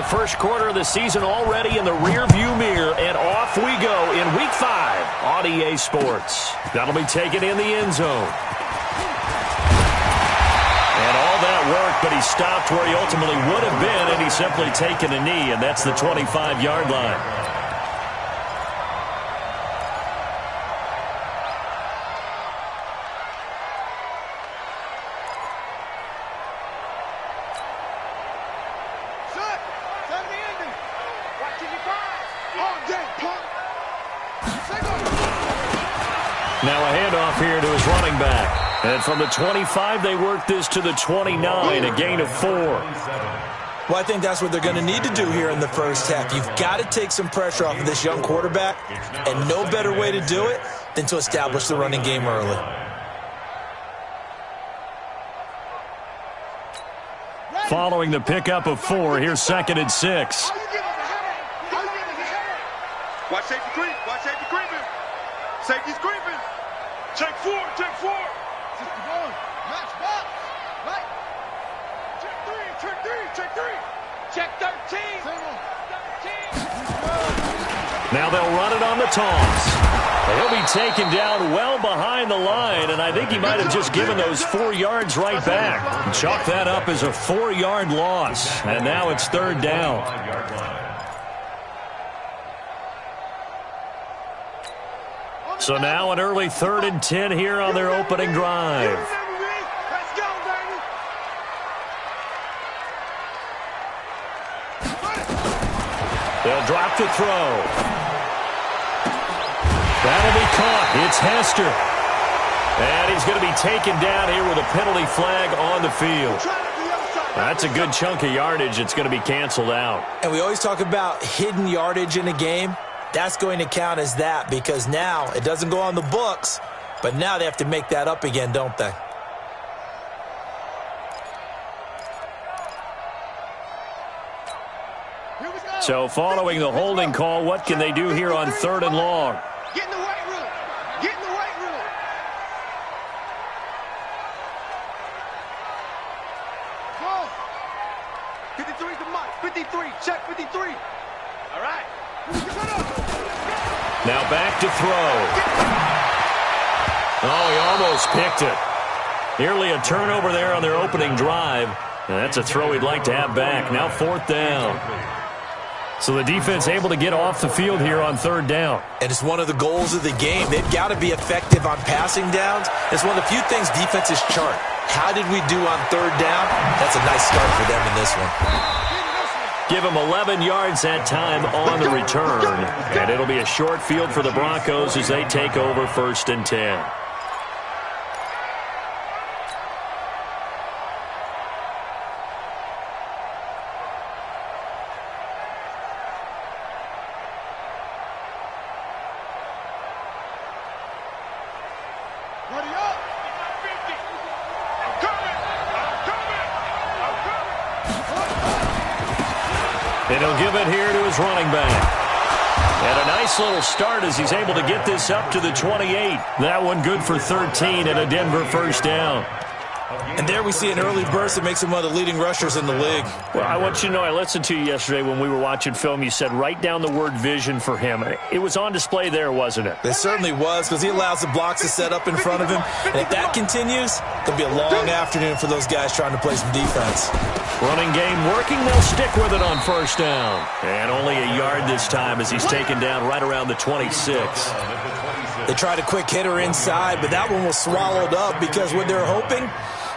The first quarter of the season already in the rearview mirror, and off we go in Week 5 on EA Sports. That'll be taken in the end zone. And all that work, but he stopped where he ultimately would have been, and he's simply taken a knee, and that's the 25-yard line. Now a handoff here to his running back. And from the 25, they work this to the 29, a gain of 4. Well, I think that's what they're going to need to do here in the first half. You've got to take some pressure off of this young quarterback, and no better way to do it than to establish the running game early. Following the pickup of 4, here's 2nd and 6. Watch safety creep. Watch safety creeping. Safety's creeping. Check 4. Check 4. 61. Match box. Right. Check 3. Check 3. Check 3. Check 13. 13. Now they'll run it on the toss. He'll be taken down well behind the line, and I think he might have just given those 4 yards right back. Chalk that up as a 4-yard loss, and now it's 3rd down. So now an early 3rd and 10 here on their opening drive. Let's go, baby. They'll drop the throw. That'll be caught. It's Hester. And he's going to be taken down here with a penalty flag on the field. That's a good chunk of yardage. It's going to be canceled out. And we always talk about hidden yardage in a game. That's going to count as that because now it doesn't go on the books, but now they have to make that up again, don't they? So following the holding call, what can they do here on 3rd and long? Get in the weight room. Get in the weight room. Go. 53 to Mike. 53. Check 53. All right. Now back to throw. Oh, he almost picked it. Nearly a turnover there on their opening drive. And that's a throw he'd like to have back. Now 4th down. So the defense able to get off the field here on 3rd down. And it's one of the goals of the game. They've got to be effective on passing downs. It's one of the few things defenses chart. How did we do on 3rd down? That's a nice start for them in this one. Give him 11 yards that time on the return. And it'll be a short field for the Broncos as they take over 1st and 10. And he'll give it here to his running back. And a nice little start as he's able to get this up to the 28. That one good for 13 and a Denver 1st down. And there we see an early burst that makes him one of the leading rushers in the league. Well, I want you to know, I listened to you yesterday when we were watching film. You said write down the word vision for him. It was on display there, wasn't it? It certainly was because he allows the blocks to set up in front of him. And if that continues, it'll be a long afternoon for those guys trying to play some defense. Running game working. They'll stick with it on 1st down. And only a yard this time as he's taken down right around the 26. They tried a quick hitter inside, but that one was swallowed up because what they're hoping,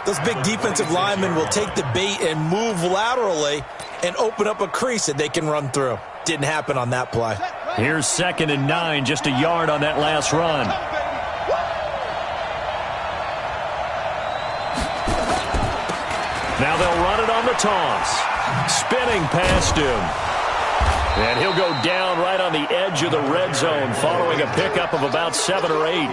those big defensive linemen will take the bait and move laterally and open up a crease that they can run through. Didn't happen on that play. Here's 2nd and 9, just a yard on that last run. Now they'll run it on the toss. Spinning past him. And he'll go down right on the edge of the red zone following a pickup of about 7 or 8.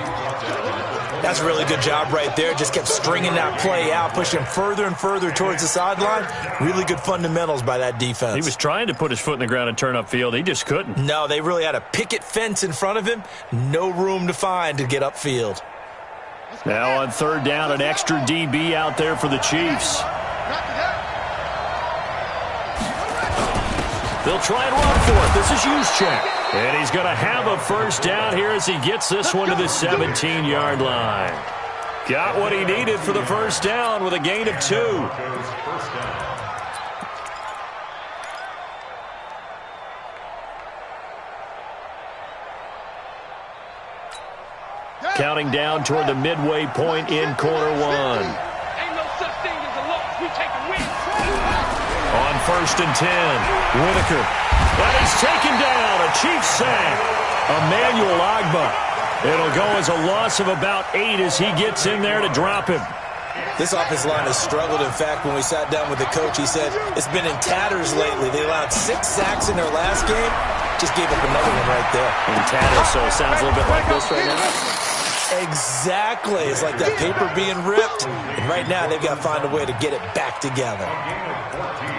That's a really good job right there. Just kept stringing that play out, pushing further and further towards the sideline. Really good fundamentals by that defense. He was trying to put his foot in the ground and turn upfield. He just couldn't. No, they really had a picket fence in front of him. No room to find to get upfield. Now on 3rd down, an extra DB out there for the Chiefs. They'll try and run for it. This is Juszczyk. And he's going to have a first down here as he gets this one to the 17-yard line. Got what he needed for the first down with a gain of 2. Counting down toward the midway point in quarter 1. Ain't no such thing as a loss. We take a win. On 1st and 10, Whitaker. That is taken down. A Chiefs sack. Emmanuel Ogbah. It'll go as a loss of about 8 as he gets in there to drop him. This offensive line has struggled. In fact, when we sat down with the coach, he said it's been in tatters lately. They allowed 6 sacks in their last game. Just gave up another one right there. In tatters, so it sounds a little bit like this right now. Exactly. It's like that paper being ripped. And right now, they've got to find a way to get it back together.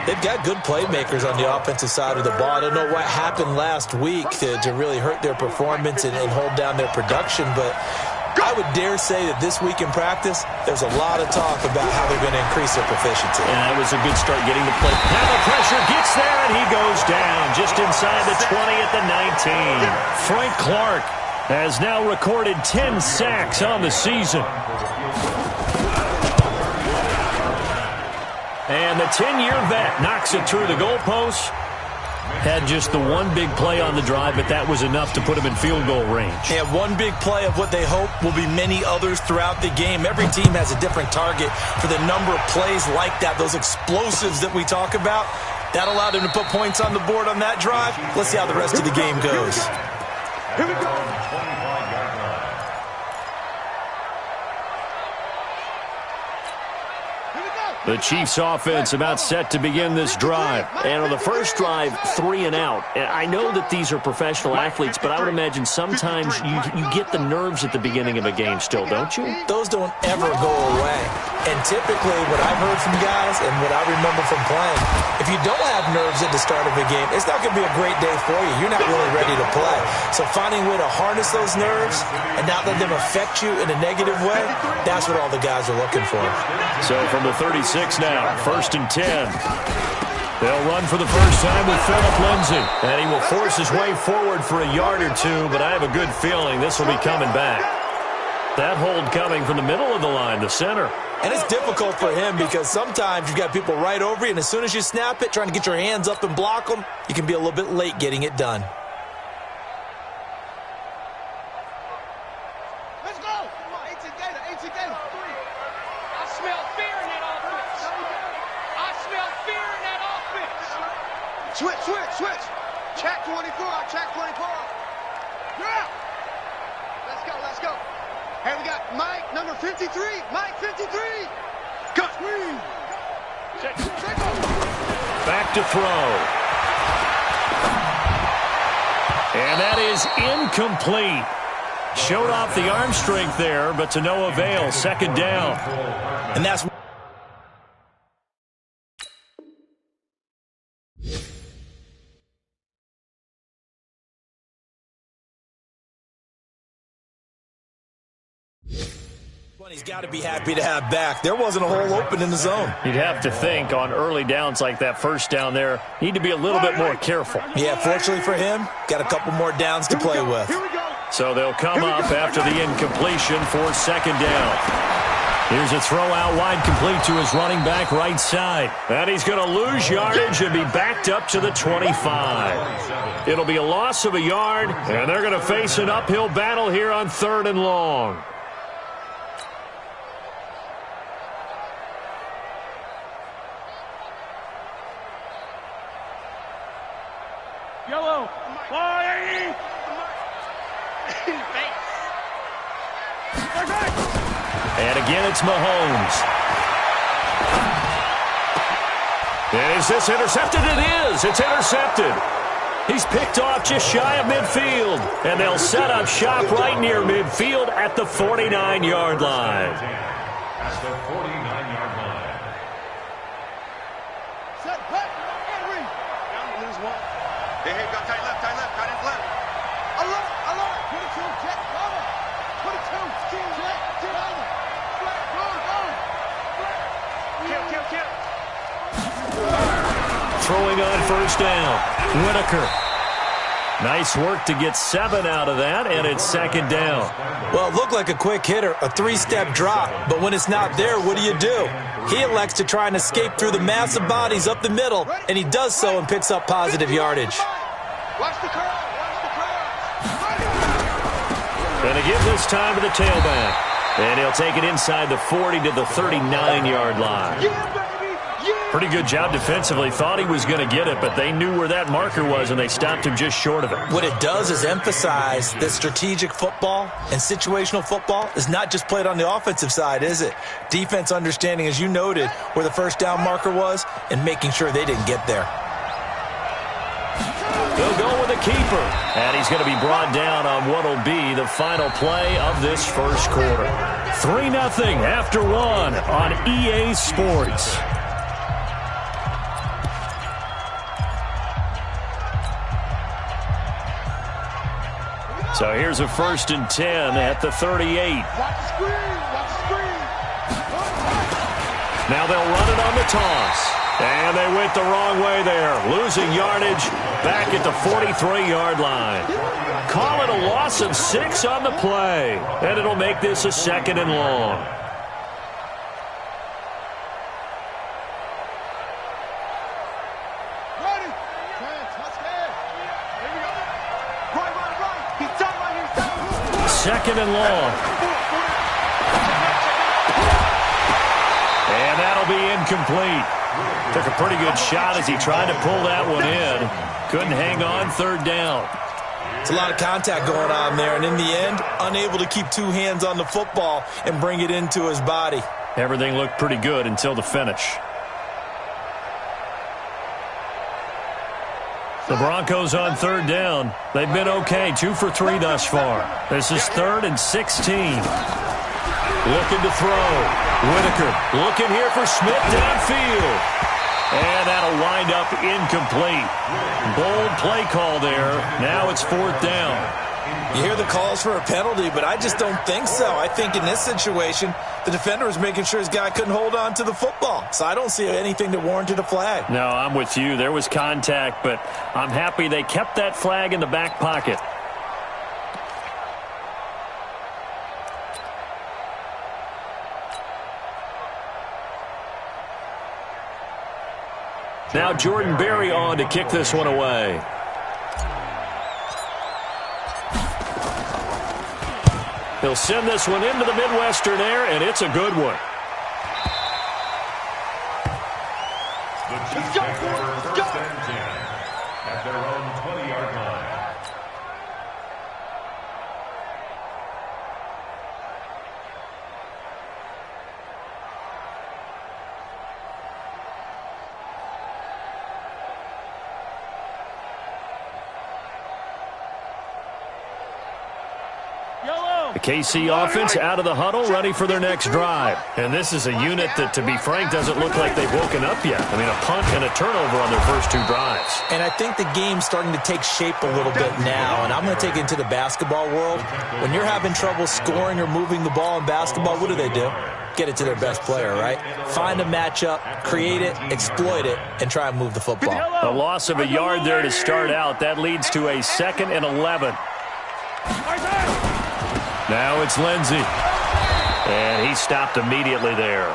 They've got good playmakers on the offensive side of the ball. I don't know what happened last week to really hurt their performance and hold down their production, but I would dare say that this week in practice, there's a lot of talk about how they're going to increase their proficiency. And that was a good start getting the play. Now the pressure gets there, and he goes down just inside the 20 at the 19. Frank Clark has now recorded 10 sacks on the season. And the 10-year vet knocks it through the goalpost. Had just the one big play on the drive, but that was enough to put him in field goal range. And one big play of what they hope will be many others throughout the game. Every team has a different target for the number of plays like that, those explosives that we talk about. That allowed him to put points on the board on that drive. Let's see how the rest of the game goes. Here we go. The Chiefs offense about set to begin this drive. And on the first drive, 3 and out. And I know that these are professional athletes, but I would imagine sometimes you get the nerves at the beginning of a game still, don't you? Those don't ever go away. And typically what I've heard from guys and what I remember from playing, if you don't have nerves at the start of a game, it's not going to be a great day for you. You're not really ready to play. So finding a way to harness those nerves and not let them affect you in a negative way, that's what all the guys are looking for. So from the 36 now, 1st and 10. They'll run for the first time with Phillip Lindsay. And he will force his way forward for a yard or 2, but I have a good feeling this will be coming back. That hold coming from the middle of the line, the center. And it's difficult for him because sometimes you've got people right over you, and as soon as you snap it, trying to get your hands up and block them, you can be a little bit late getting it done. Let's go. Come on, 18 Gator, 18 Gator. I smell fear in that offense. I smell fear in that offense. Switch. Check 24, check 24. Yeah. Let's go. Hey, we got Mike, number 53. Mike, 53. Cut. Back to throw. And that is incomplete. Showed off the arm strength there, but to no avail. 2nd down. And that's he's got to be happy to have back. There wasn't a hole open in the zone. You'd have to think on early downs like that first down there, need to be a little bit more careful. Yeah, fortunately for him, got a couple more downs to play with. Here we go. So they'll come up after the incompletion for 2nd down. Here's a throw out wide complete to his running back right side. And he's going to lose yardage and be backed up to the 25. It'll be a loss of a yard, and they're going to face an uphill battle here on 3rd and long. Yellow. Flying. And again, it's Mahomes. Is this intercepted? It is. It's intercepted. He's picked off just shy of midfield. And they'll set up shop right near midfield at the 49-yard line. At the 49-yard line. Set, cut, and read. Down to lose one. Hey, got tight left, tight left. Alert. Put it to him, check, cover. Put it to him, check, get over. Flat, go. Kill. throwing on first down. Whitaker. Nice work to get 7 out of that, and it's second down. Well, it looked like a quick hitter, a 3-step drop, but when it's not there, what do? He elects to try and escape through the massive bodies up the middle, and he does so and picks up positive yardage. Watch the curl. Going to give this time to the tailback. And he'll take it inside the 40 to the 39-yard line. Pretty good job defensively. Thought he was going to get it, but they knew where that marker was, and they stopped him just short of it. What it does is emphasize that strategic football and situational football is not just played on the offensive side, is it? Defense understanding, as you noted, where the first down marker was and making sure they didn't get there. They'll go with the keeper, and he's going to be brought down on what will be the final play of this first quarter. 3-0 after 1 on EA Sports. So here's a 1st and 10 at the 38. Watch the screen. Now they'll run it on the toss. And they went the wrong way there, losing yardage back at the 43-yard line. Call it a loss of 6 on the play, and it'll make this a 2nd and long. Ready. Here we go. Right. He's done right here. 2nd and long. And that'll be incomplete. Took a pretty good shot as he tried to pull that one in. Couldn't hang on 3rd down. It's a lot of contact going on there, and in the end, unable to keep 2 hands on the football and bring it into his body. Everything looked pretty good until the finish. The Broncos on 3rd down. They've been okay, 2 for 3 thus far. This is 3rd and 16. Looking to throw. Whitaker looking here for Smith downfield. And that'll wind up incomplete. Bold play call there. Now it's 4th down. You hear the calls for a penalty, but I just don't think so. I think in this situation, the defender was making sure his guy couldn't hold on to the football. So I don't see anything that warranted a flag. No, I'm with you. There was contact, but I'm happy they kept that flag in the back pocket. Now Jordan Berry on to kick this one away. He'll send this one into the Midwestern air, and it's a good one. Let's go. At their own 20-yard line. The KC offense out of the huddle, ready for their next drive. And this is a unit that, to be frank, doesn't look like they've woken up yet. I mean, a punt and a turnover on their first 2 drives. And I think the game's starting to take shape a little bit now, and I'm going to take it into the basketball world. When you're having trouble scoring or moving the ball in basketball, what do? Get it to their best player, right? Find a matchup, create it, exploit it, and try and move the football. A loss of a yard there to start out. That leads to a 2nd and 11. Now it's Lindsey. And he stopped immediately there.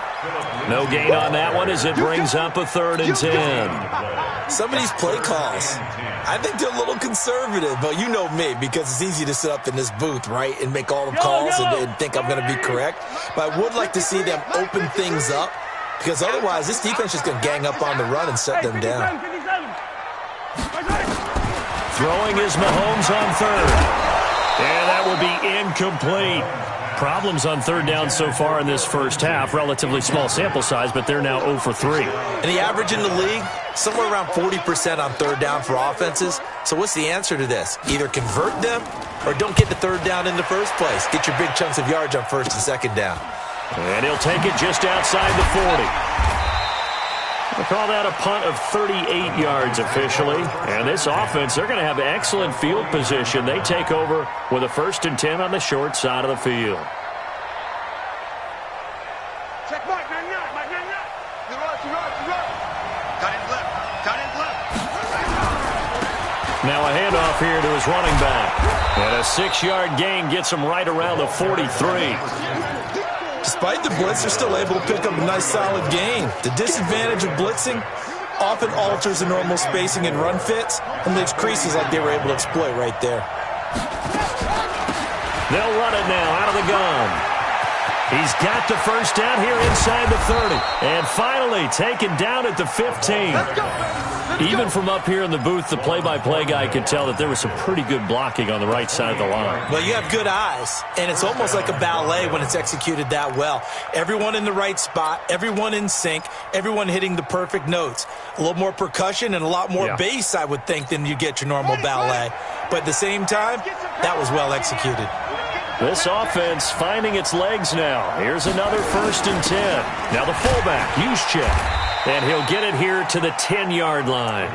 No gain on that one as it brings up a 3rd and 10. Some of these play calls, I think they're a little conservative, but you know me, because it's easy to sit up in this booth, right, and make all the calls and think I'm going to be correct. But I would like to see them open things up, because otherwise this defense is going to gang up on the run and shut them down. Throwing is Mahomes on 3rd. And that will be incomplete. Problems on 3rd down so far in this first half. Relatively small sample size, but they're now 0 for 3. And the average in the league, somewhere around 40% on 3rd down for offenses. So what's the answer to this? Either convert them or don't get the 3rd down in the first place. Get your big chunks of yards on 1st and 2nd down. And he'll take it just outside the 40. We'll call that a punt of 38 yards officially. And this offense, they're going to have excellent field position. They take over with a 1st and 10 on the short side of the field. Check Mike 99. Mike 99. You're right. Tight end left. Now a handoff here to his running back. And a 6-yard gain gets him right around the 43. Despite the blitz, they're still able to pick up a nice solid gain. The disadvantage of blitzing often alters the normal spacing and run fits and leaves creases like they were able to exploit right there. They'll run it now out of the gun. He's got the first down here inside the 30. And finally taken down at the 15. Even from up here in the booth, the play-by-play guy could tell that there was some pretty good blocking on the right side of the line. Well, you have good eyes, and it's almost like a ballet when it's executed that well. Everyone in the right spot, everyone in sync, everyone hitting the perfect notes. A little more percussion and a lot more bass, I would think, than you get your normal ballet. But at the same time, that was well executed. This offense finding its legs now. Here's another 1st and 10. Now the fullback, Juszczyk. And he'll get it here to the 10-yard line.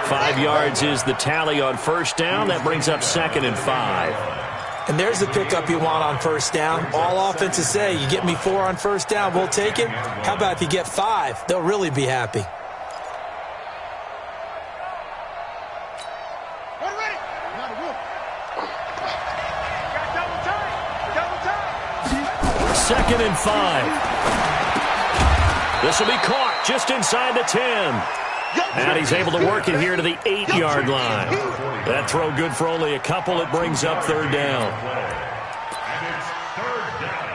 5 yards is the tally on first down. That brings up 2nd and 5. And there's the pickup you want on first down. All offenses say, you get me 4 on first down, we'll take it. How about if you get 5? They'll really be happy. Second and 5. This will be caught just inside the 10. And he's able to work it here to the 8-yard line. That throw good for only a couple. It brings up 3rd down. And it's 3rd down.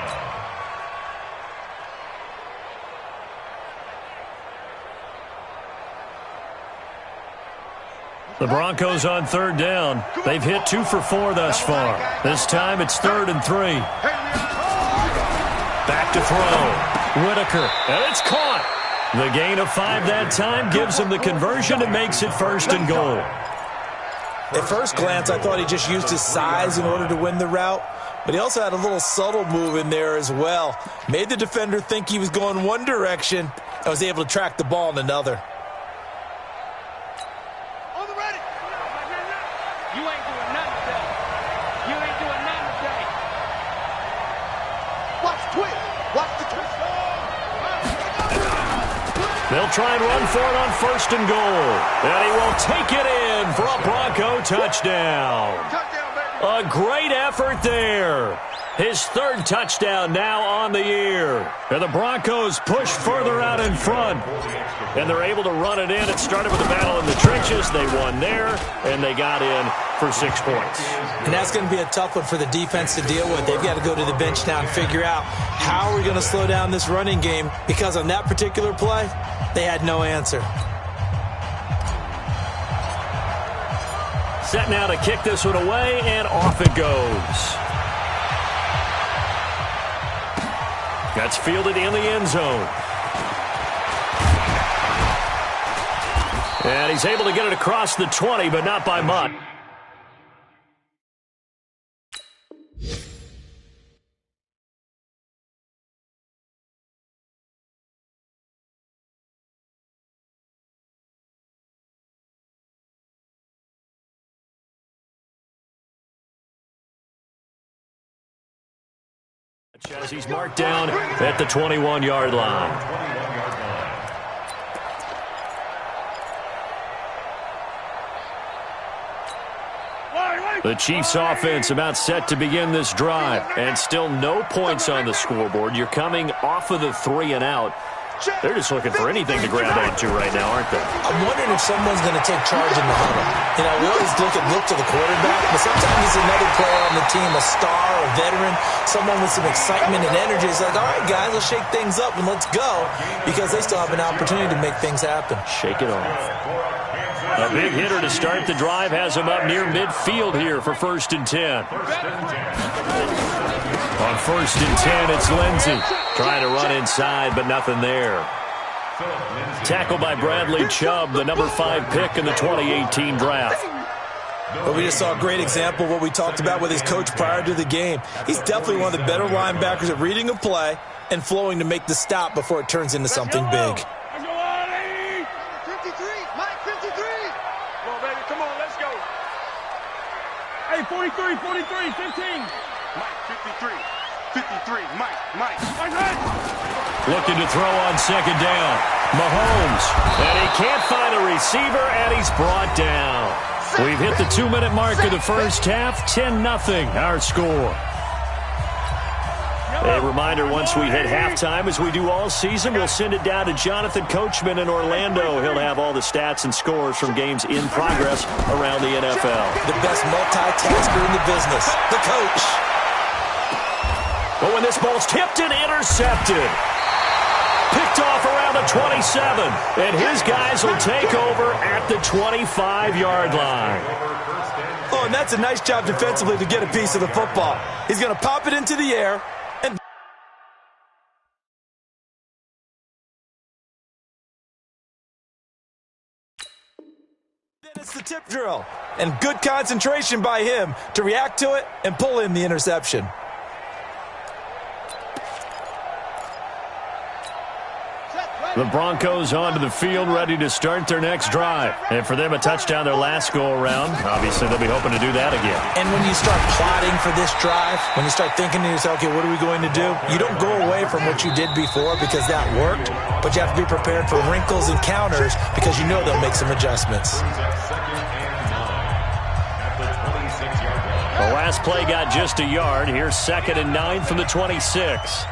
The Broncos on 3rd down. They've hit 2 for 4 thus far. This time it's 3rd and 3. Back to throw. Whitaker, and it's caught. The gain of 5 that time gives him the conversion and makes it 1st and goal. At first glance, I thought he just used his size in order to win the route, but he also had a little subtle move in there as well. Made the defender think he was going one direction and was able to track the ball in another. On the ready. You ain't doing nothing today. You ain't doing nothing today. Watch the twist. Watch the twist. They'll try and run for it on 1st and goal. And he will take it in for a Bronco touchdown. A great effort there. His 3rd touchdown now on the year. And the Broncos push further out in front. And they're able to run it in. It started with a battle in the trenches. They won there, and they got in for 6 points. And that's going to be a tough one for the defense to deal with. They've got to go to the bench now and figure out how are we going to slow down this running game, because on that particular play, they had no answer. Set now to kick this one away, and off it goes. That's fielded in the end zone. And he's able to get it across the 20, but not by much. As he's marked down at the 21-yard line. The Chiefs offense about set to begin this drive, and still no points on the scoreboard. You're coming off of the 3 and out. They're just looking for anything to grab onto right now, aren't they? I'm wondering if someone's going to take charge in the huddle. You know, we always look to the quarterback, but sometimes it's another player on the team, a star, a veteran, someone with some excitement and energy. It's like, all right, guys, let's shake things up and let's go, because they still have an opportunity to make things happen. Shake it off. A big hitter to start the drive has him up near midfield here for 1st and 10. On 1st and 10, it's Lindsey trying to run inside, but nothing there. Tackled by Bradley Chubb, the number 5 pick in the 2018 draft. But we just saw a great example of what we talked about with his coach prior to the game. He's definitely one of the better linebackers at reading a play and flowing to make the stop before it turns into something big. 53, Mike, 53. Come on, baby, come on, let's go. Hey, 43, 43, 15. Mike, 53, 53, Mike. Looking to throw on 2nd down. Mahomes, and he can't find a receiver, and he's brought down. We've hit the 2-minute mark of the first half. 10-0 our score. A reminder, once we hit halftime, as we do all season, we'll send it down to Jonathan Coachman in Orlando. He'll have all the stats and scores from games in progress around the NFL. The best multitasker in the business, the coach. But when this ball's tipped and intercepted, picked off around the 27, and his guys will take over at the 25-yard line. Oh, and that's a nice job defensively to get a piece of the football. He's going to pop it into the air. It's the tip drill, and good concentration by him to react to it and pull in the interception. The Broncos onto the field, ready to start their next drive. And for them, a touchdown their last go-around. Obviously, they'll be hoping to do that again. And when you start plotting for this drive, when you start thinking to yourself, okay, what are we going to do? You don't go away from what you did before because that worked, but you have to be prepared for wrinkles and counters because you know they'll make some adjustments. The last play got just a yard. Here's 2nd and 9 from the 26.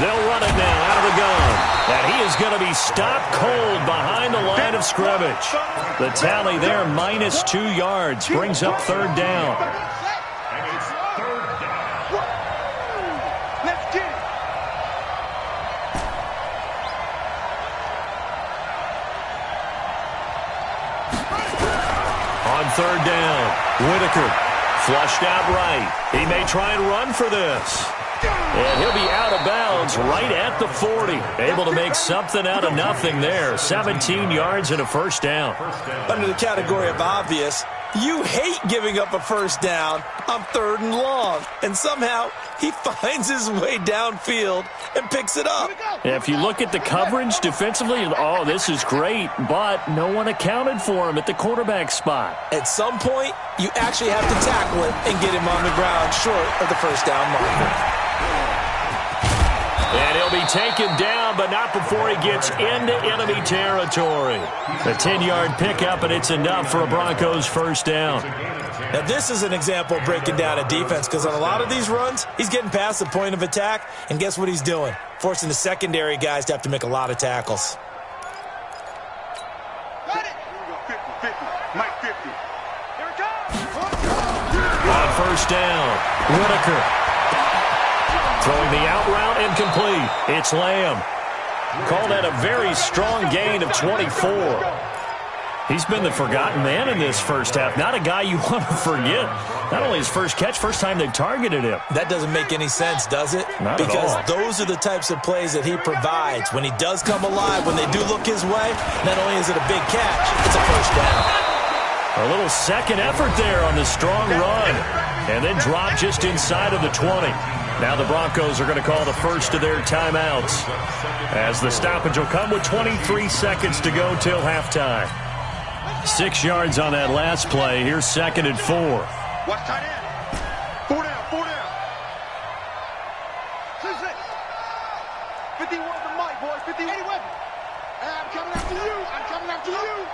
They'll run it now out of the gun. And he is going to be stopped cold behind the line of scrimmage. The tally there, -2 yards, brings up 3rd down. And it's 3rd down. Let's get it. On 3rd down, Whitaker flushed out right. He may try and run for this. And he'll be out of bounds right at the 40. Able to make something out of nothing there. 17 yards and a 1st down. Under the category of obvious, you hate giving up a 1st down on 3rd and long. And somehow he finds his way downfield and picks it up. If you look at the coverage defensively, oh, this is great. But no one accounted for him at the quarterback spot. At some point, you actually have to tackle him and get him on the ground short of the 1st down marker. And he'll be taken down, but not before he gets into enemy territory. A 10-yard pickup, and it's enough for a Broncos 1st down. Now, this is an example of breaking down a defense because on a lot of these runs, he's getting past the point of attack, and guess what he's doing? Forcing the secondary guys to have to make a lot of tackles. Got it. 50, 50. Mike 50. Here it comes. On 1st down, Whitaker. Throwing the out route incomplete. It's Lamb. Call that a very strong gain of 24. He's been the forgotten man in this first half. Not a guy you want to forget. Not only his first catch, first time they've targeted him. That doesn't make any sense, does it? Not because at all. Those are the types of plays that he provides. When he does come alive, when they do look his way, not only is it a big catch, it's a 1st down. A little second effort there on the strong run. And then drop just inside of the 20. Now the Broncos are going to call the first of their timeouts, as the stoppage will come with 23 seconds to go till halftime. 6 yards on that last play. Here's 2nd and 4. Watch tight end. 4 down, 4 down. 6. 51 the mic, boys. 50. Any weapon. I'm coming after you. I'm coming after you.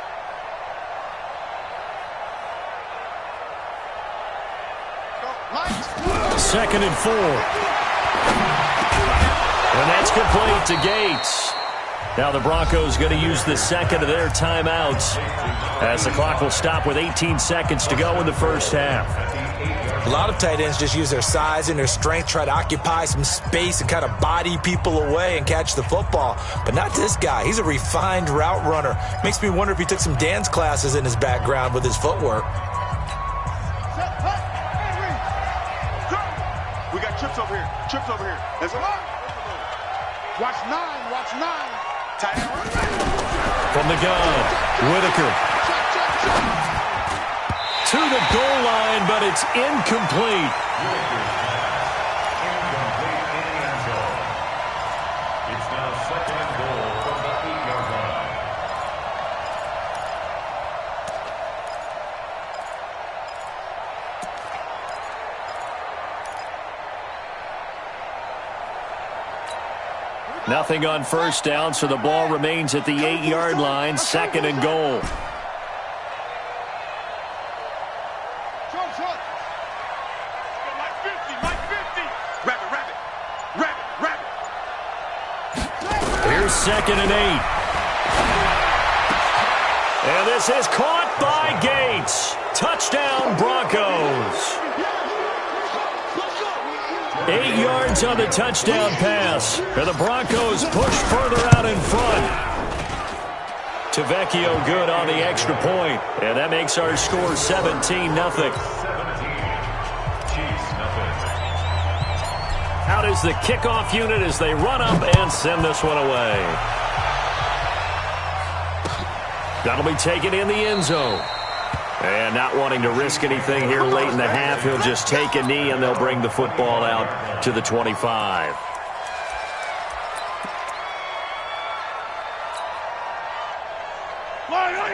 Lights. 2nd and 4. And that's complete to Gates. Now the Broncos going to use the 2nd of their timeouts, as the clock will stop with 18 seconds to go in the first half. A lot of tight ends just use their size and their strength, try to occupy some space and kind of body people away and catch the football. But not this guy. He's a refined route runner. Makes me wonder if he took some dance classes in his background with his footwork. We got chips over here. Chips over here. Let's go. Watch 9. Watch 9. Tight end. From the gun, Whitaker. To the goal line, but it's incomplete. Incomplete in the end zone. It's now 2nd and goal from the 8-yard line. Nothing on first down, so the ball remains at the 8-yard line, 2nd and goal. Here's 2nd and 8. And this is caught by Gates. Touchdown, Broncos. 8 yards on the touchdown pass. And the Broncos push further out in front. Tavecchio good on the extra point. And that makes our score 17-0. Out is the kickoff unit as they run up and send this one away. That'll be taken in the end zone. And not wanting to risk anything here late in the half, he'll just take a knee and they'll bring the football out to the 25.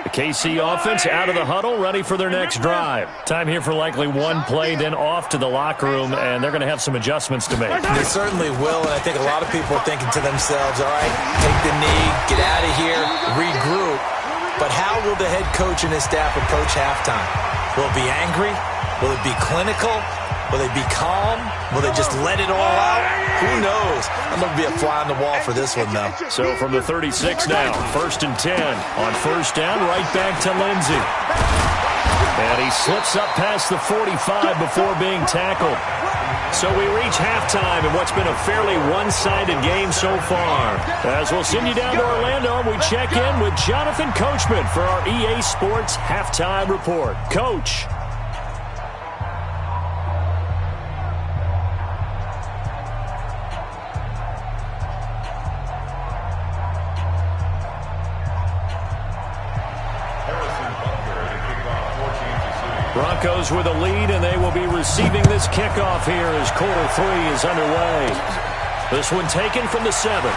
The KC offense out of the huddle, ready for their next drive. Time here for likely one play, then off to the locker room, and they're going to have some adjustments to make. They certainly will, and I think a lot of people are thinking to themselves, all right, take the knee, get out of here, regroup. But how will the head coach and his staff approach halftime? Will it be angry? Will it be clinical? Will they be calm? Will they just let it all out? Who knows? I'm going to be a fly on the wall for this one, though. So from the 36 now, 1st and 10. On first down, right back to Lindsey. And he slips up past the 45 before being tackled. So we reach halftime in what's been a fairly one-sided game so far. As we'll send you down to Orlando, we check in with Jonathan Coachman for our EA Sports Halftime Report. Coach. Broncos with a lead, and they will be receiving this kickoff here as quarter 3 is underway. This one taken from the 7.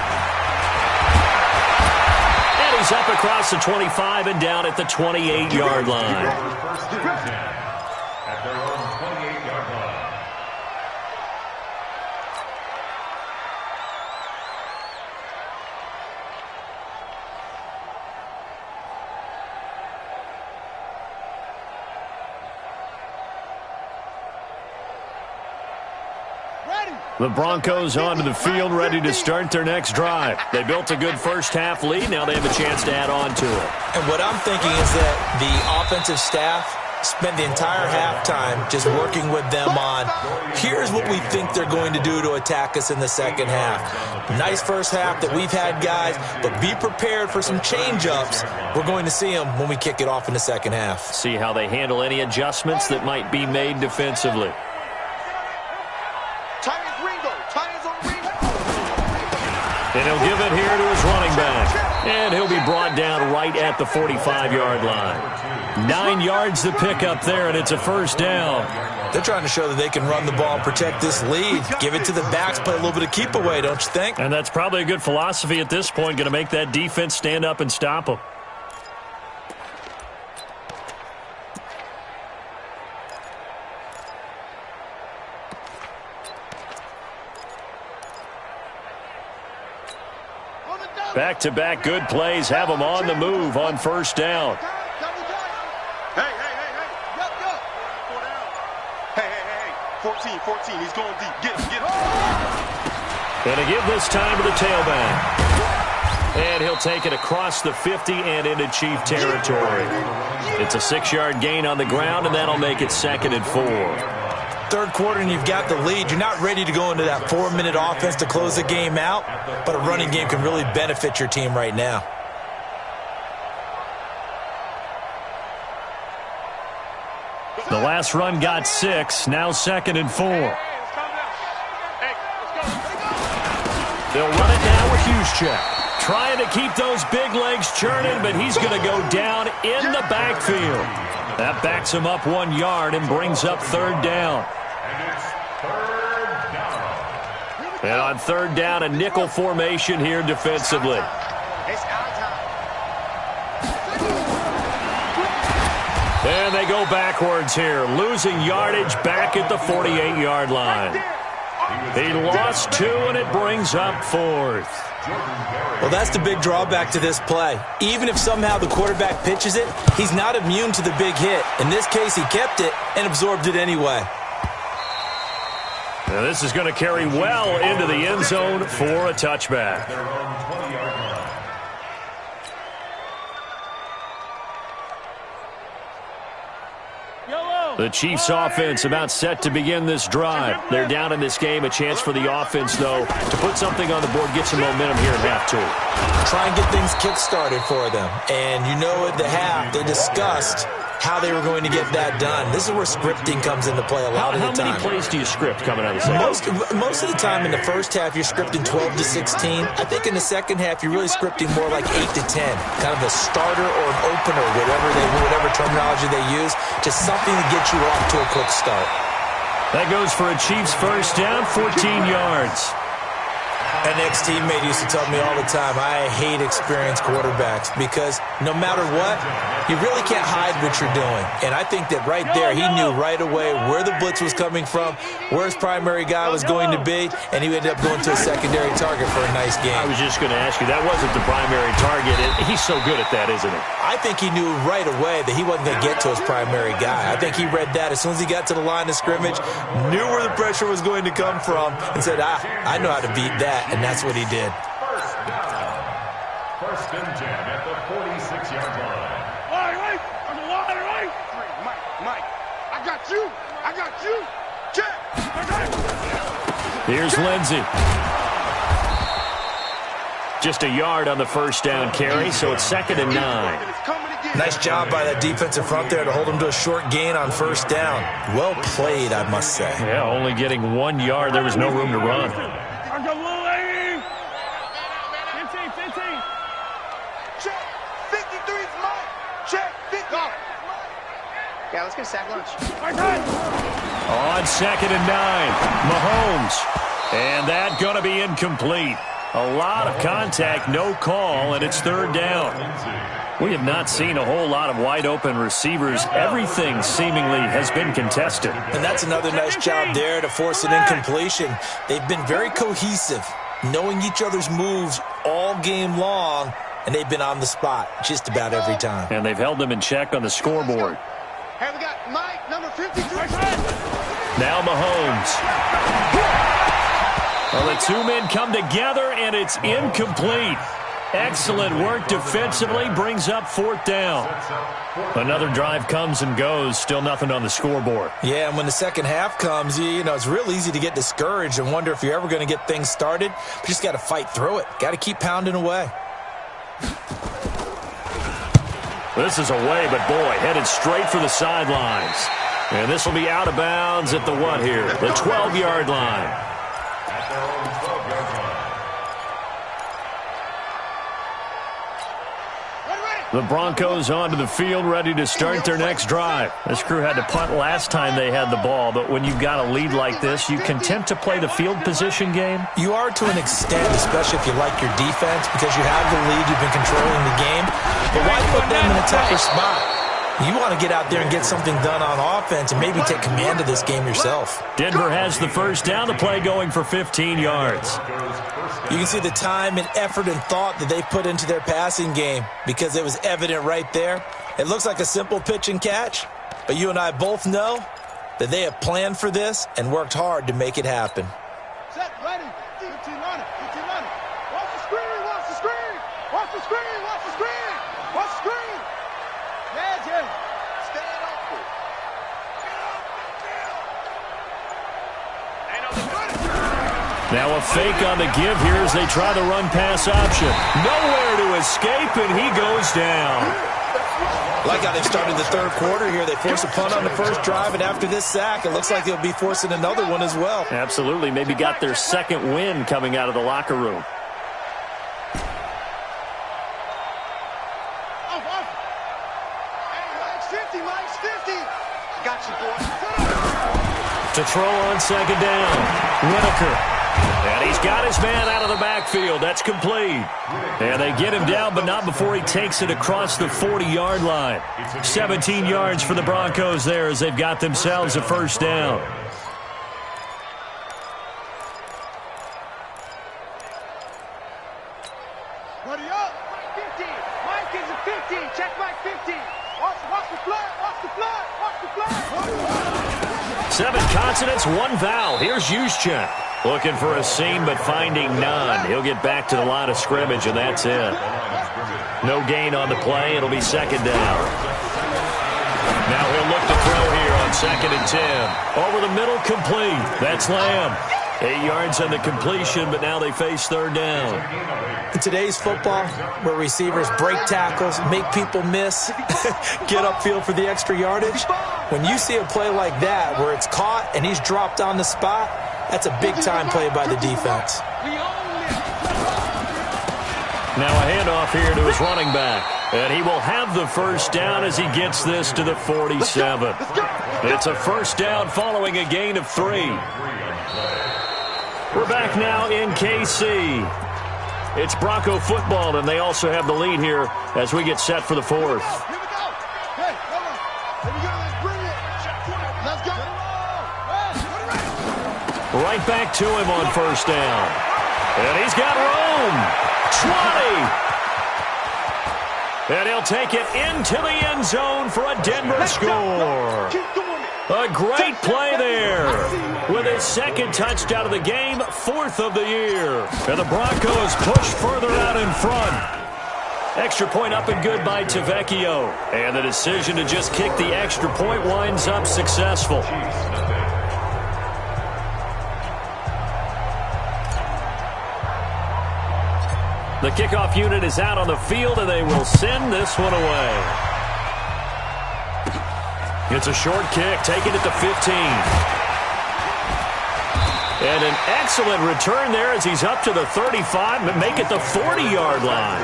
And he's up across the 25 and down at the 28-yard line. At their own 28-yard line. The Broncos onto the field, ready to start their next drive. They built a good first-half lead. Now they have a chance to add on to it. And what I'm thinking is that the offensive staff spent the entire halftime just working with them on, here's what we think they're going to do to attack us in the second half. Nice first half that we've had, guys, but be prepared for some change-ups. We're going to see them when we kick it off in the second half. See how they handle any adjustments that might be made defensively. And he'll give it here to his running back. And he'll be brought down right at the 45-yard line. 9 yards to pick up there, and it's a first down. They're trying to show that they can run the ball and protect this lead. Give it to the backs, play a little bit of keep away, don't you think? And that's probably a good philosophy at this point, going to make that defense stand up and stop them. Back-to-back good plays have them on the move on first down. Hey. 14, he's going deep. Get him. And to give this time to the tailback. And he'll take it across the 50 and into Chief territory. It's a 6-yard gain on the ground, and that'll make it 2nd and 4. Third quarter and you've got the lead. You're not ready to go into that 4-minute offense to close the game out, but a running game can really benefit your team right now. The last run got 6, now 2nd and 4. They'll run it now with Juszczyk. Trying to keep those big legs churning, but he's going to go down in the backfield. That backs him up 1 yard and brings up 3rd down. And on 3rd down, a nickel formation here defensively. And they go backwards here, losing yardage back at the 48-yard line. He lost 2, and it brings up 4th. Well, that's the big drawback to this play. Even if somehow the quarterback pitches it, he's not immune to the big hit. In this case, he kept it and absorbed it anyway. Now this is going to carry well into the end zone for a touchback. The Chiefs offense about set to begin this drive. They're down in this game. A chance for the offense, though, to put something on the board, get some momentum here in half two. Try and get things kick-started for them. And you know at the half, they discussed how they were going to get that done. This is where scripting comes into play a lot of the time. How many plays do you script coming out of the second? Most of the time in the first half, you're scripting 12 to 16. I think in the second half, you're really scripting more like 8 to 10. Kind of a starter or an opener, whatever terminology they use. Just something to get you off to a quick start. That goes for a Chiefs first down, 14 yards. An ex-teammate used to tell me all the time, I hate experienced quarterbacks because no matter what, you really can't hide what you're doing. And I think that right there, he knew right away where the blitz was coming from, where his primary guy was going to be, and he ended up going to a secondary target for a nice game. I was just going to ask you, that wasn't the primary target. He's so good at that, isn't he? I think he knew right away that he wasn't going to get to his primary guy. I think he read that as soon as he got to the line of scrimmage, knew where the pressure was going to come from, and said, I know how to beat that. And that's what he did. First and 10 at the 46-yard line. Right. I'm a wide right. Mike. I got you. Check. Here's Lindsey. Just a yard on the first down carry, so it's 2nd and 9. Nice job by that defensive front there to hold him to a short gain on first down. Well played, I must say. Yeah, only getting 1 yard. There was no room to run. I got one lady. 15. Check. 53's Mike. Check. 50. Yeah, let's get a sack lunch. On 2nd and 9, Mahomes. And that going to be incomplete. A lot of contact, no call, and it's 3rd down. We have not seen a whole lot of wide-open receivers. Everything seemingly has been contested. And that's another nice job there to force an incompletion. They've been very cohesive, knowing each other's moves all game long, and they've been on the spot just about every time. And they've held them in check on the scoreboard. Hey, we got Mike, number 53. Now Mahomes. Well, the two men come together, and it's incomplete. Excellent work defensively, brings up 4th down. Another drive comes and goes, still nothing on the scoreboard. Yeah, and when the second half comes, you know, it's real easy to get discouraged and wonder if you're ever going to get things started. But you just got to fight through it. Got to keep pounding away. This is away, but boy, headed straight for the sidelines. And this will be out of bounds at the what here? The 12-yard line. At their own 12-yard line. The Broncos onto the field, ready to start their next drive. This crew had to punt last time they had the ball, but when you've got a lead like this, you content to play the field position game? You are to an extent, especially if you like your defense, because you have the lead, you've been controlling the game. But why put them in a tougher spot? You want to get out there and get something done on offense and maybe take command of this game yourself. Denver has the first down, the play going for 15 yards. You can see the time and effort and thought that they put into their passing game because it was evident right there. It looks like a simple pitch and catch, but you and I both know that they have planned for this and worked hard to make it happen. Set, ready. 15 on it. Watch the screen. Watch the screen. Watch the screen. Watch the screen. Watch the screen. Magic. Stand open. Now a fake on the give here as they try the run-pass option. Nowhere to escape, and he goes down. Like how they've started the third quarter here. They force a punt on the first drive, and after this sack, it looks like they'll be forcing another one as well. Absolutely. Maybe got their second win coming out of the locker room. Mike's 50. Got you, boy. To throw on second down, Whitaker. And he's got his man out of the backfield. That's complete. And they get him down, but not before he takes it across the 40-yard line. 17 yards for the Broncos there as they've got themselves a first down. consonants, one vowel. Here's Juszczyk. Looking for a seam, but finding none. He'll get back to the line of scrimmage, and that's it. No gain on the play. It'll be second down. Now he'll look to throw here on 2nd and 10. Over the middle, complete. That's Lamb. 8 yards on the completion, but now they face third down. In today's football, where receivers break tackles, make people miss, get upfield for the extra yardage, when you see a play like that where it's caught and he's dropped on the spot, that's a big-time play by the defense. Now a handoff here to his running back. And he will have the first down as he gets this to the 47. It's a first down following a gain of 3. We're back now in KC. It's Bronco football, and they also have the lead here as we get set for the 4th. Here we go. Hey, come on. Here we go. Let's bring it. Let's go. Right back to him on first down. And he's got room. 20. And he'll take it into the end zone for a Denver score. Keep doing it. A great play there. With his second touchdown of the game, 4th of the year. And the Broncos push further out in front. Extra point up and good by Tavecchio. And the decision to just kick the extra point winds up successful. The kickoff unit is out on the field, and they will send this one away. It's a short kick, taking it to 15. And an excellent return there as he's up to the 35, but make it the 40-yard line.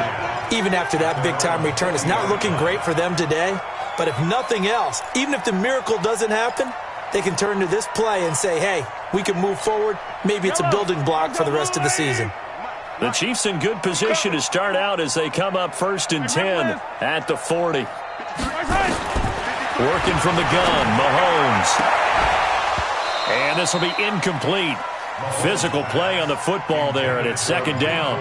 Even after that big-time return, it's not looking great for them today. But if nothing else, even if the miracle doesn't happen, they can turn to this play and say, hey, we can move forward. Maybe it's a building block for the rest of the season. The Chiefs in good position to start out as they come up 1st and 10 at the 40. Working from the gun, Mahomes. And this will be incomplete. Physical play on the football there, and it's second down.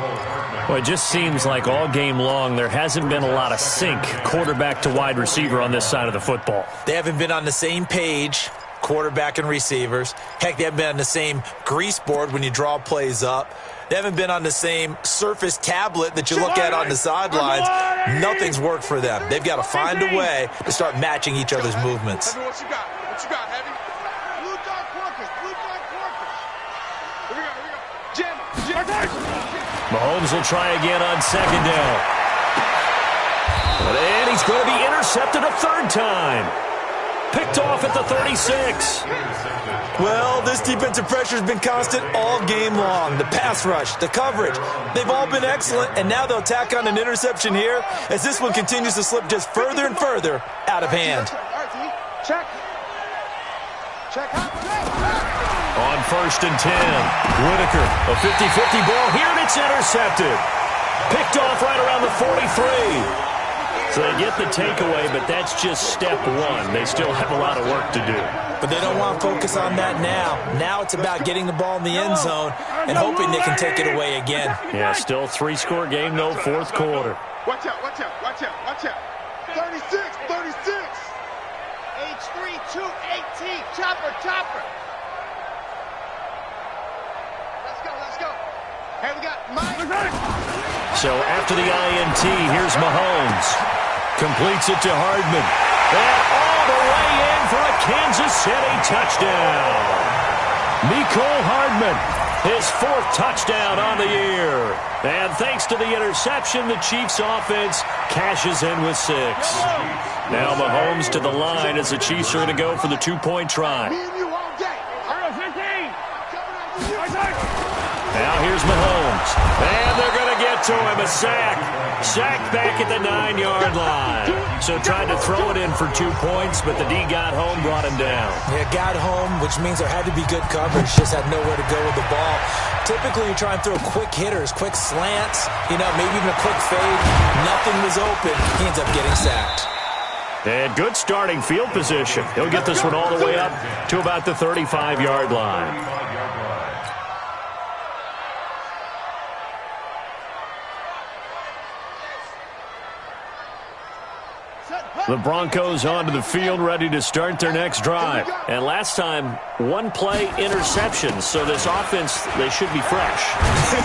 Well, it just seems like all game long there hasn't been a lot of sync quarterback to wide receiver on this side of the football. They haven't been on the same page, quarterback and receivers. Heck, they haven't been on the same grease board when you draw plays up. They haven't been on the same Surface tablet that you look at on the sidelines. Nothing's worked for them. They've got to find a way to start matching each other's movements. Heavy, what you got? What you got, Heavy? Blue dark workers. Blue dark workers. Here we go. Jam. Mahomes will try again on second down. And he's going to be intercepted a third time. Picked off at the 36. Well, this defensive pressure has been constant all game long. The pass rush, the coverage, they've all been excellent, and now they'll tack on an interception here as this one continues to slip just further and further out of hand. Check. On 1st and 10, Whitaker, a 50-50 ball here, and it's intercepted. Picked off right around the 43. So they get the takeaway, but that's just step one. They still have a lot of work to do. But they don't want to focus on that now. Now it's about getting the ball in the end zone and hoping they can take it away again. Yeah, still 3-score game, though, 4th quarter. Watch out. 36. H3 218. Chopper. Let's go. Hey, we got Mike. So after the INT, here's Mahomes. Completes it to Hardman. And all the way in for a Kansas City touchdown. Mecole Hardman, his 4th touchdown on the year. And thanks to the interception, the Chiefs offense cashes in with 6. Now Mahomes to the line as the Chiefs are going to go for the 2-point try. Now here's Mahomes. And they're going to get to him. A sack. Sacked back at the 9-yard line. So tried to throw it in for 2 points, but the D got home, brought him down. Yeah, got home, which means there had to be good coverage. Just had nowhere to go with the ball. Typically, you try and throw quick hitters, quick slants, maybe even a quick fade. Nothing was open. He ends up getting sacked. And good starting field position. He'll get this one all the way up to about the 35-yard line. The Broncos onto the field, ready to start their next drive. And last time, one-play interception. So this offense, they should be fresh.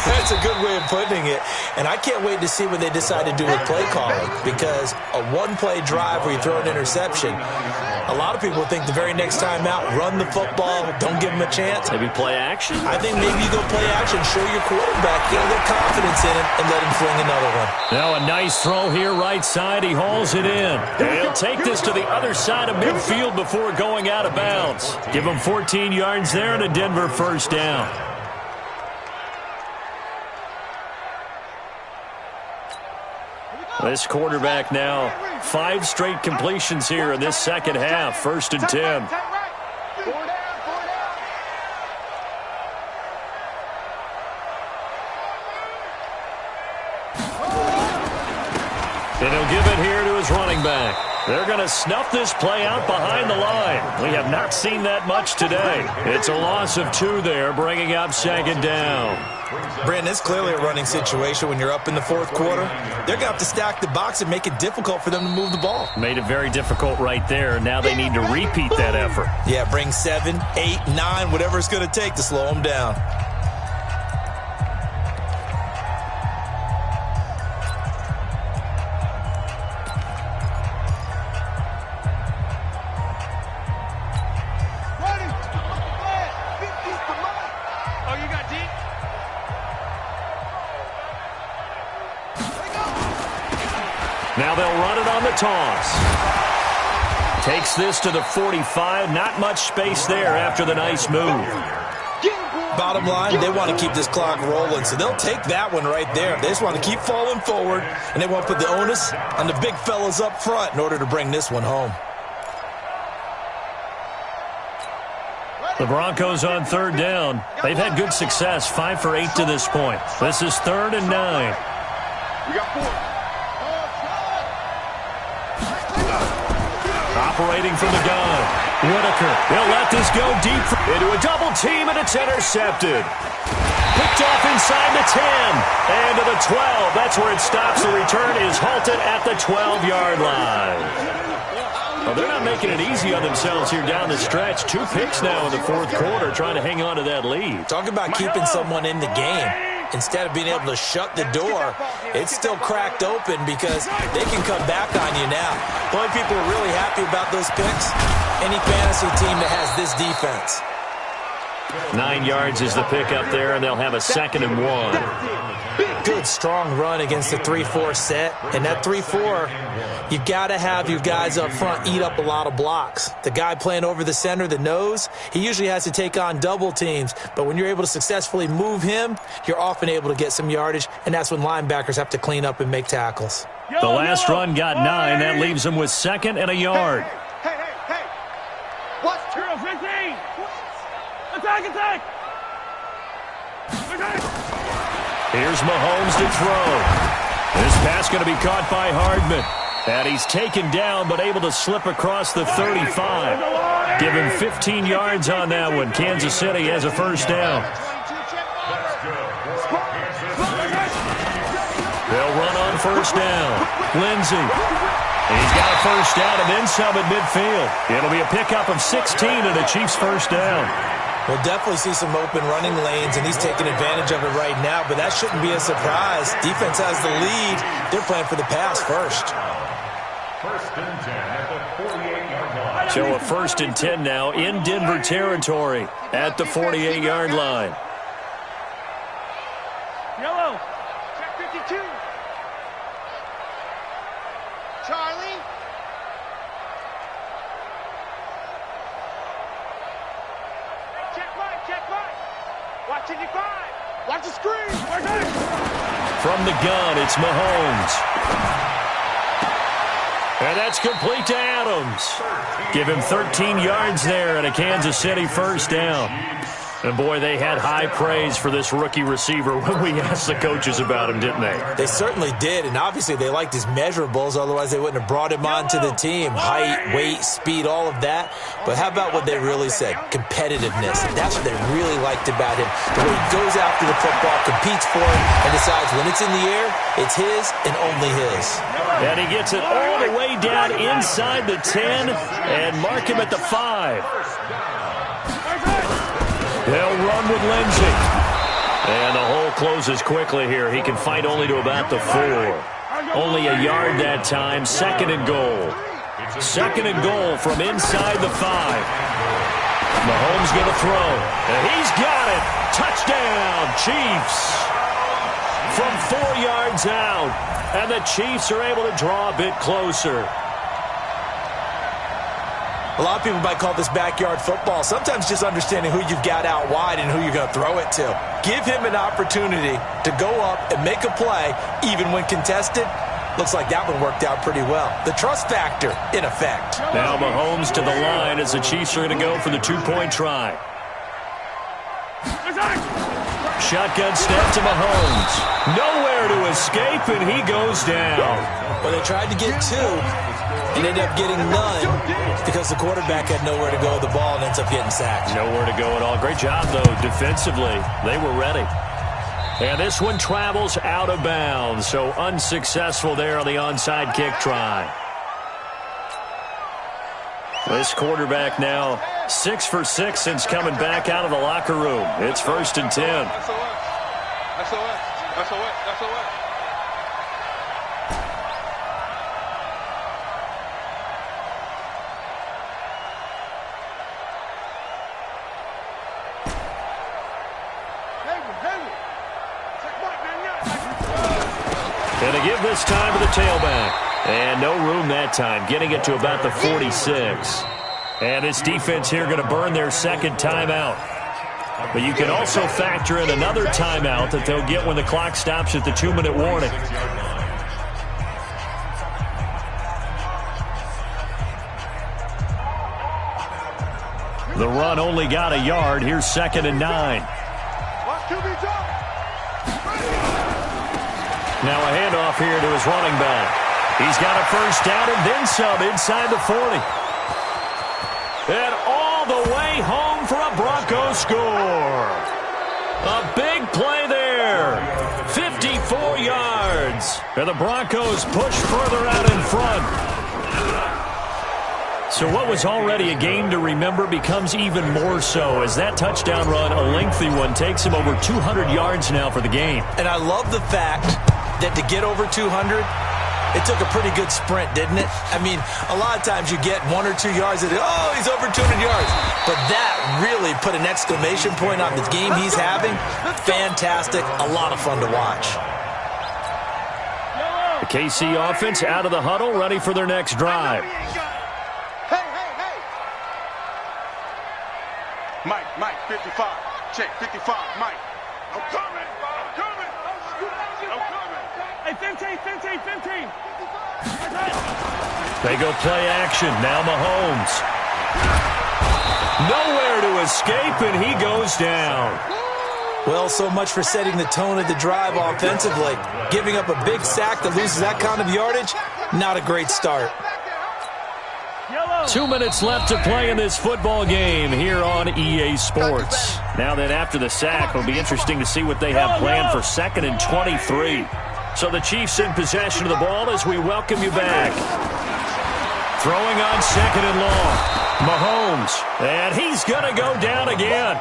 That's a good way of putting it. And I can't wait to see what they decide to do with play calling, because a one-play drive where you throw an interception, a lot of people think the very next time out, run the football, don't give them a chance. Maybe play action? I think maybe you go play action, show your quarterback, get a little confidence in him, and let him fling another one. Now a nice throw here, right side. He hauls it in. He'll take this to the other side of midfield before going out of bounds. Give him 14 yards there and a Denver first down. This quarterback now, 5 straight completions here in this second half. 1st and 10. And he'll give it here to his running back. They're going to snuff this play out behind the line. We have not seen that much today. It's a loss of 2 there, bringing up 2nd down. Brandon, it's clearly a running situation when you're up in the 4th quarter. They're going to have to stack the box and make it difficult for them to move the ball. Made it very difficult right there. Now they need to repeat that effort. Yeah, bring 7, 8, 9, whatever it's going to take to slow them down. Now they'll run it on the toss. Takes this to the 45. Not much space there after the nice move. Bottom line, they want to keep this clock rolling, so they'll take that one right there. They just want to keep falling forward, and they want to put the onus on the big fellas up front in order to bring this one home. The Broncos on 3rd down. They've had good success, 5 for 8 to this point. This is 3rd and 9. We got 4. Operating from the gun. Whitaker. They'll let this go deep into a double team, and it's intercepted. Picked off inside the 10 and to the 12. That's where it stops. The return is halted at the 12-yard line. Well, they're not making it easy on themselves here down the stretch. 2 picks now in the 4th quarter, trying to hang on to that lead. Talk about keeping someone in the game. Instead of being able to shut the door, it's still cracked open because they can come back on you now. The only people who are really happy about those picks, any fantasy team that has this defense. 9 yards is the pick up there, and they'll have a 2nd and 1. Good, strong run against the 3-4 set. And that 3-4, you've got to have your guys up front eat up a lot of blocks. The guy playing over the center, the nose, he usually has to take on double teams. But when you're able to successfully move him, you're often able to get some yardage, and that's when linebackers have to clean up and make tackles. The last run got 9. That leaves them with 2nd and a yard. Hey. What's 15? Attack! Here's Mahomes to throw. This pass going to be caught by Hardman. And he's taken down, but able to slip across the 35. Give him 15 yards on that one. Kansas City has a first down. They'll run on first down. Lindsey. He's got a first down and then some at midfield. It'll be a pickup of 16 and a Chiefs first down. We'll definitely see some open running lanes, and he's taking advantage of it right now, but that shouldn't be a surprise. Defense has the lead. They're playing for the pass first. 1st and 10 at the 48-yard line. So a 1st and 10 now in Denver territory at the 48-yard line. Yellow. Check 52. Charlie. Check right. Watch it, you find. Watch the screen. From the gun, it's Mahomes. And that's complete to Adams. Give him 13 yards there and a Kansas City first down. And, boy, they had high praise for this rookie receiver when we asked the coaches about him, didn't they? They certainly did, and obviously they liked his measurables. Otherwise, they wouldn't have brought him onto the team. Height, weight, speed, all of that. But how about what they really said? Competitiveness. That's what they really liked about him. The way he goes after the football, competes for it, and decides when it's in the air, it's his and only his. And he gets it all the way down inside the 10 and mark him at the 5. They'll run with Lindsay. And the hole closes quickly here. He can fight only to about the 4. Only a yard that time. 2nd and goal. 2nd and goal from inside the 5. Mahomes going to throw. And he's got it. Touchdown, Chiefs. From 4 yards out. And the Chiefs are able to draw a bit closer. A lot of people might call this backyard football. Sometimes just understanding who you've got out wide and who you're going to throw it to. Give him an opportunity to go up and make a play, even when contested. Looks like that one worked out pretty well. The trust factor, in effect. Now Mahomes to the line as the Chiefs are going to go for the 2-point try. Shotgun snap to Mahomes. Nowhere to escape, and he goes down. Well, they tried to get 2. And ended up getting none because the quarterback had nowhere to go with the ball and ends up getting sacked. Nowhere to go at all. Great job, though, defensively. They were ready. And this one travels out of bounds, so unsuccessful there on the onside kick try. This quarterback now 6 for 6 since coming back out of the locker room. It's 1st and 10. That's all. Going to give this time to the tailback. And no room that time, getting it to about the 46. And this defense here going to burn their 2nd timeout. But you can also factor in another timeout that they'll get when the clock stops at the 2-minute warning. The run only got a yard. Here's 2nd and 9. Now a handoff here to his running back. He's got a 1st down and then some inside the 40. And all the way home for a Broncos score. A big play there. 54 yards. And the Broncos push further out in front. So what was already a game to remember becomes even more so as that touchdown run, a lengthy one, takes him over 200 yards now for the game. And I love the fact that to get over 200, it took a pretty good sprint, didn't it? I mean, a lot of times you get 1 or 2 yards and, oh, he's over 200 yards. But that really put an exclamation point on the game he's having. Fantastic. A lot of fun to watch. The KC offense out of the huddle, ready for their next drive. Mike, 55. Check, 55, Mike. I'm coming. Hey, 15. They go play action. Now Mahomes. Nowhere to escape, and he goes down. Well, so much for setting the tone of the drive offensively. Giving up a big sack that loses that kind of yardage, not a great start. 2 minutes left to play in this football game here on EA Sports. Now then, after the sack, it'll be interesting to see what they have planned for 2nd and 23. So the Chiefs in possession of the ball as we welcome you back. Throwing on 2nd and long. Mahomes, and he's going to go down again.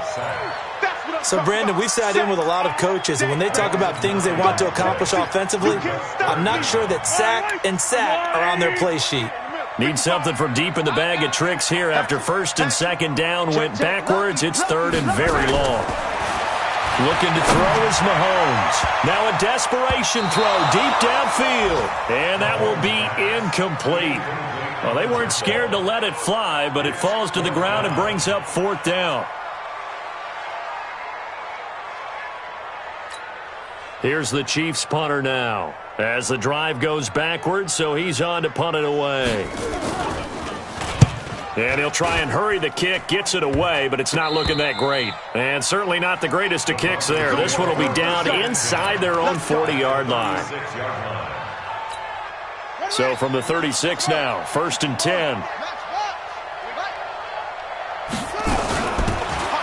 So, Brandon, we've sat in with a lot of coaches, and when they talk about things they want to accomplish offensively, I'm not sure that sack and sack are on their play sheet. Need something from deep in the bag of tricks here after 1st and 2nd down went backwards. It's 3rd and very long. Looking to throw is Mahomes. Now a desperation throw deep downfield. And that will be incomplete. Well, they weren't scared to let it fly, but it falls to the ground and brings up 4th down. Here's the Chiefs punter now. As the drive goes backwards, so he's on to punt it away. And he'll try and hurry the kick, gets it away, but it's not looking that great. And certainly not the greatest of kicks there. This one will be down inside their own 40-yard line. So from the 36 now, 1st and 10.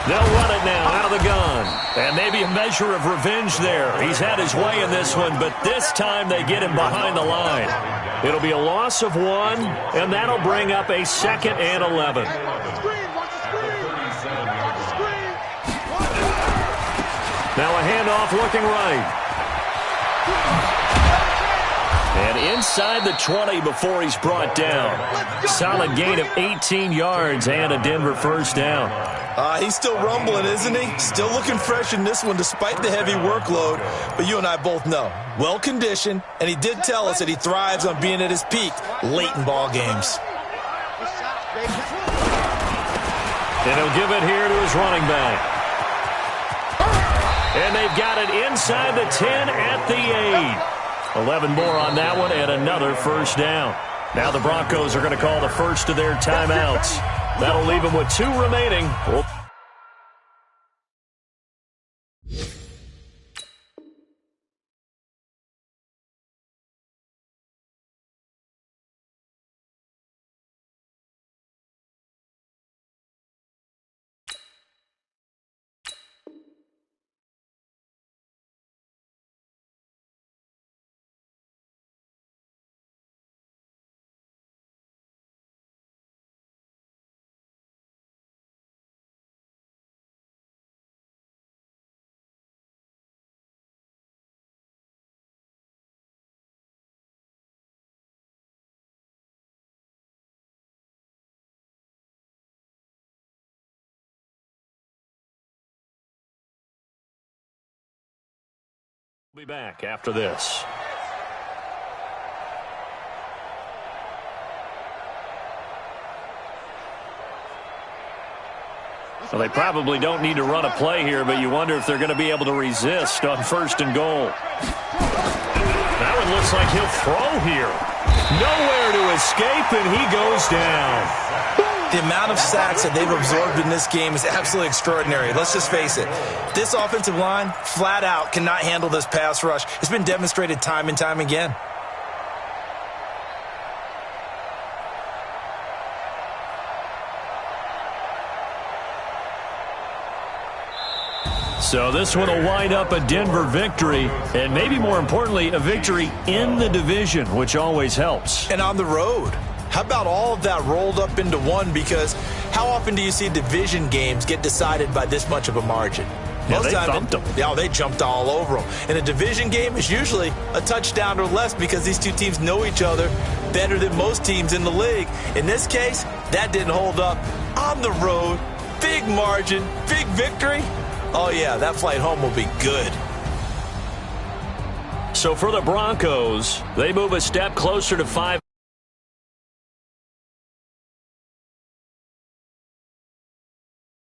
They'll run it now out of the gun. And maybe a measure of revenge there. He's had his way in this one, but this time they get him behind the line. It'll be a loss of 1, and that'll bring up a 2nd and 11. Now a handoff looking right. And inside the 20 before he's brought down. Solid gain of 18 yards and a Denver first down. He's still rumbling, isn't he? Still looking fresh in this one despite the heavy workload. But you and I both know, well-conditioned, and he did tell us that he thrives on being at his peak late in ball games. And he'll give it here to his running back. And they've got it inside the 10 at the 8. 11 more on that one and another first down. Now the Broncos are going to call the first of their timeouts. That'll leave them with 2 remaining. We'll be back after this. Well, they probably don't need to run a play here, but you wonder if they're going to be able to resist on 1st and goal. That one looks like he'll throw here. Nowhere to escape, and he goes down. The amount of sacks that they've absorbed in this game is absolutely extraordinary. Let's just face it. This offensive line, flat out, cannot handle this pass rush. It's been demonstrated time and time again. So this one will wind up a Denver victory, and maybe more importantly, a victory in the division, which always helps. And on the road. How about all of that rolled up into one? Because how often do you see division games get decided by this much of a margin? Yeah, they thumped them. Yeah, they jumped all over them. And a division game is usually a touchdown or less because these two teams know each other better than most teams in the league. In this case, that didn't hold up. On the road, big margin, big victory. Oh, yeah, that flight home will be good. So for the Broncos, they move a step closer to 5.